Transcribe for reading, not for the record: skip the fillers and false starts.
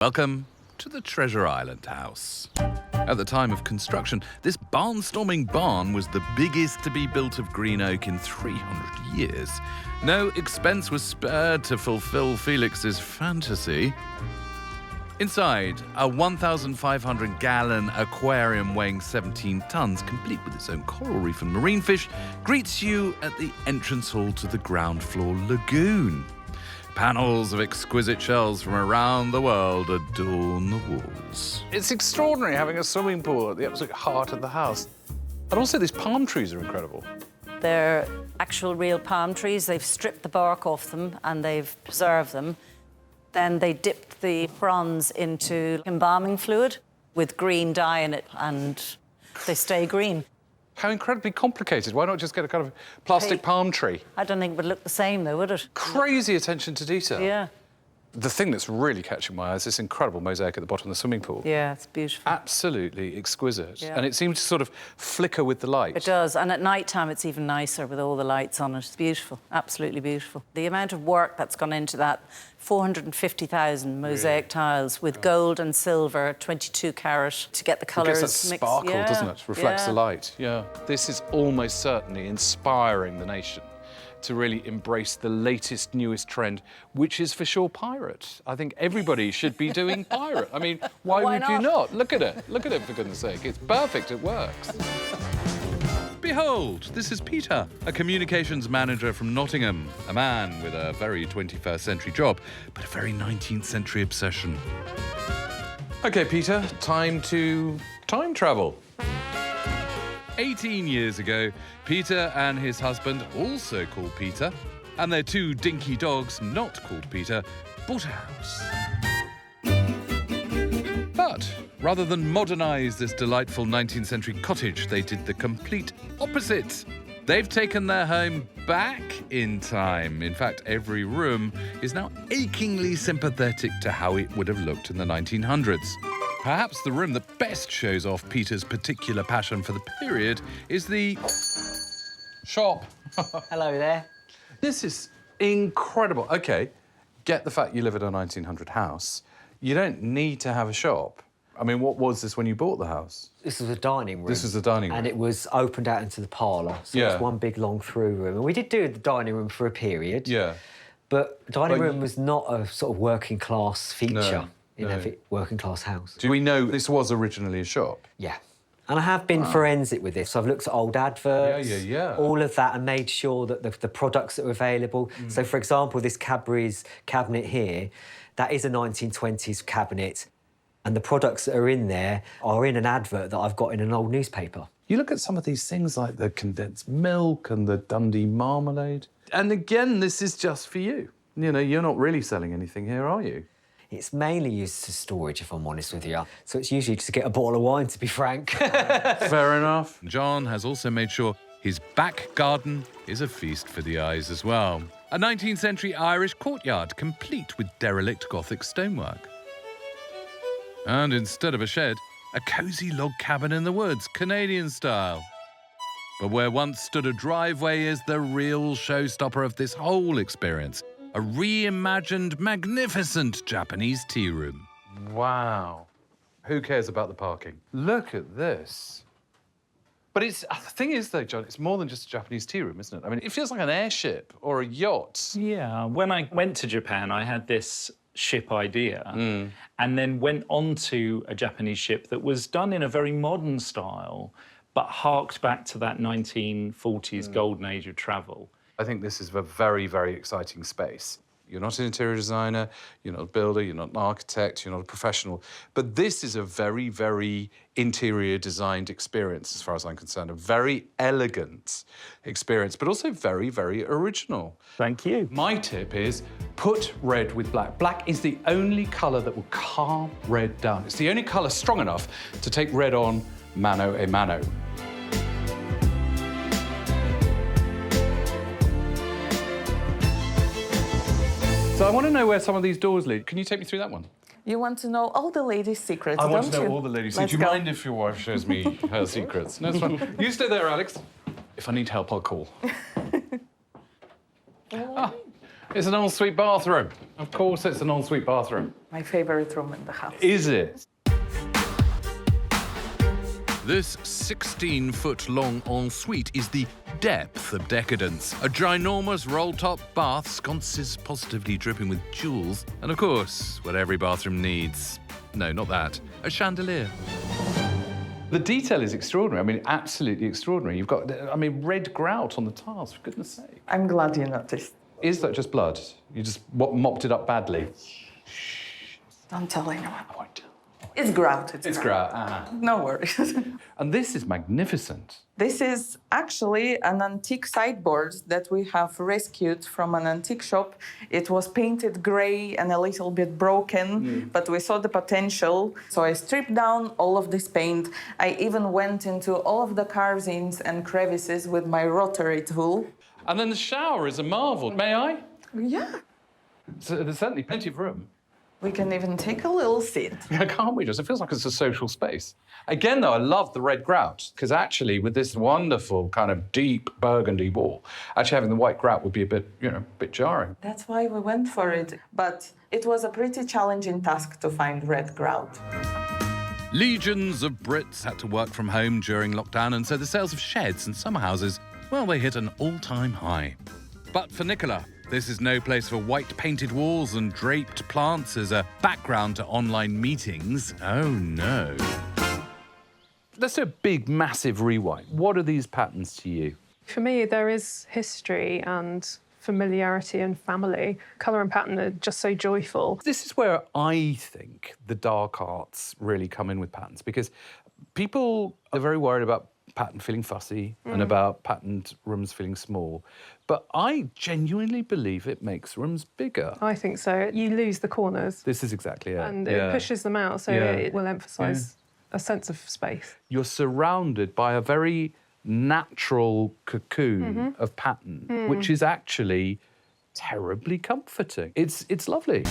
Welcome to the Treasure Island house. At the time of construction, this barnstorming barn was the biggest to be built of green oak in 300 years. No expense was spared to fulfill Felix's fantasy. Inside, a 1,500-gallon aquarium weighing 17 tons, complete with its own coral reef and marine fish, greets you at the entrance hall to the ground floor lagoon. Panels of exquisite shells from around the world adorn the walls. It's extraordinary having a swimming pool at the absolute heart of the house. And also these palm trees are incredible. They're actual real palm trees. They've stripped the bark off them and they've preserved them. Then they dipped the fronds into embalming fluid with green dye in it, and they stay green. How incredibly complicated. Why not just get a kind of plastic palm tree? I don't think it would look the same, though, would it? Crazy attention to detail. Yeah. The thing that's really catching my eye is this incredible mosaic at the bottom of the swimming pool. Yeah, it's beautiful. Absolutely exquisite. Yeah. And it seems to sort of flicker with the light. It does, and at night time it's even nicer with all the lights on it. It's beautiful, absolutely beautiful. The amount of work that's gone into that, 450,000 mosaic tiles with gold and silver, 22 carat, to get the colours It gets that mixed. sparkle, Yeah. doesn't it? Reflects the Yeah. light, yeah. This is almost certainly inspiring the nation to really embrace the latest, newest trend, which is for sure pirate. I think everybody should be doing pirate. I mean, why would you not? Look at it. Look at it, for goodness sake. It's perfect, it works. Behold, this is Peter, a communications manager from Nottingham, a man with a very 21st century job, but a very 19th century obsession. OK, Peter, time to time travel. 18 years ago, Peter and his husband, also called Peter, and their two dinky dogs, not called Peter, bought a house. But rather than modernise this delightful 19th century cottage, they did the complete opposite. They've taken their home back in time. In fact, every room is now achingly sympathetic to how it would have looked in the 1900s. Perhaps the room that best shows off Peter's particular passion for the period is the shop. Hello there. This is incredible. OK, get the fact you live in a 1900 house. You don't need to have a shop. I mean, what was this when you bought the house? This was a dining room. This was the dining room. And it was opened out into the parlour. So Yeah. it was one big, long through room. And we did do the dining room for a period. Yeah. But dining room was not a sort of working-class feature in no. a working-class house. Do we know this was originally a shop? Yeah. And I have been forensic with this. So I've looked at old adverts, Yeah. all of that, and made sure that the products that are available. So, for example, this Cadbury's cabinet here, that is a 1920s cabinet, and the products that are in there are in an advert that I've got in an old newspaper. You look at some of these things like the condensed milk and the Dundee marmalade. And again, this is just for you. You know, you're not really selling anything here, are you? It's mainly used as storage, if I'm honest with you. So it's usually just to get a bottle of wine, to be frank. Fair enough. John has also made sure his back garden is a feast for the eyes as well. A 19th century Irish courtyard, complete with derelict Gothic stonework. And instead of a shed, a cosy log cabin in the woods, Canadian style. But where once stood a driveway is the real showstopper of this whole experience. A reimagined, magnificent Japanese tea room. Wow. Who cares about the parking? Look at this. But the thing is, though, John, it's more than just a Japanese tea room, isn't it? I mean, it feels like an airship or a yacht. Yeah, when I went to Japan, I had this ship idea and then went onto a Japanese ship that was done in a very modern style, but harked back to that 1940s golden age of travel. I think this is a very, very exciting space. You're not an interior designer, you're not a builder, you're not an architect, you're not a professional. But this is a very, very interior designed experience, as far as I'm concerned. A very elegant experience, but also very, very original. Thank you. My tip is put red with black. Black is the only colour that will calm red down. It's the only colour strong enough to take red on mano a mano. So I want to know where some of these doors lead. Can you take me through that one? You want to know all the ladies' secrets, I don't want to know you? all the ladies' Let's secrets. Do you go. mind if your wife shows me her secrets? No, it's fine. You stay there, Alex. If I need help, I'll call. It's an ensuite bathroom. Of course it's an ensuite bathroom. My favorite room in the house. Is it? This 16-foot-long ensuite is the depth of decadence. A ginormous roll-top bath, sconces positively dripping with jewels. And of course, what every bathroom needs. No, not that. A chandelier. The detail is extraordinary. I mean, absolutely extraordinary. You've got, I mean, red grout on the tiles, for goodness sake. I'm glad you noticed. Is that just blood? You just mopped it up badly? Don't tell anyone. I won't tell. It's grout. It's grout. Ah. No worries. And this is magnificent. This is actually an antique sideboard that we have rescued from an antique shop. It was painted grey and a little bit broken, but we saw the potential. So I stripped down all of this paint. I even went into all of the carvings and crevices with my rotary tool. And then the shower is a marvel. May I? Yeah. So there's certainly plenty of room. We can even take a little seat. Can't we just? It feels like it's a social space. Again, though, I love the red grout, because actually with this wonderful kind of deep burgundy wall, actually having the white grout would be a bit, you know, a bit jarring. That's why we went for it. But it was a pretty challenging task to find red grout. Legions of Brits had to work from home during lockdown, and so the sales of sheds and summer houses, well, they hit an all-time high. But for Nicola, this is no place for white painted walls and draped plants as a background to online meetings. Oh, no. Let's do a big, massive rewind. What are these patterns to you? For me, there is history and familiarity and family. Colour and pattern are just so joyful. This is where I think the dark arts really come in with patterns, because people are very worried about pattern feeling fussy and about patterned rooms feeling small. But I genuinely believe it makes rooms bigger. I think so. You lose the corners. This is exactly it. And it pushes them out, so it will emphasise a sense of space. You're surrounded by a very natural cocoon of pattern, which is actually terribly comforting. It's lovely.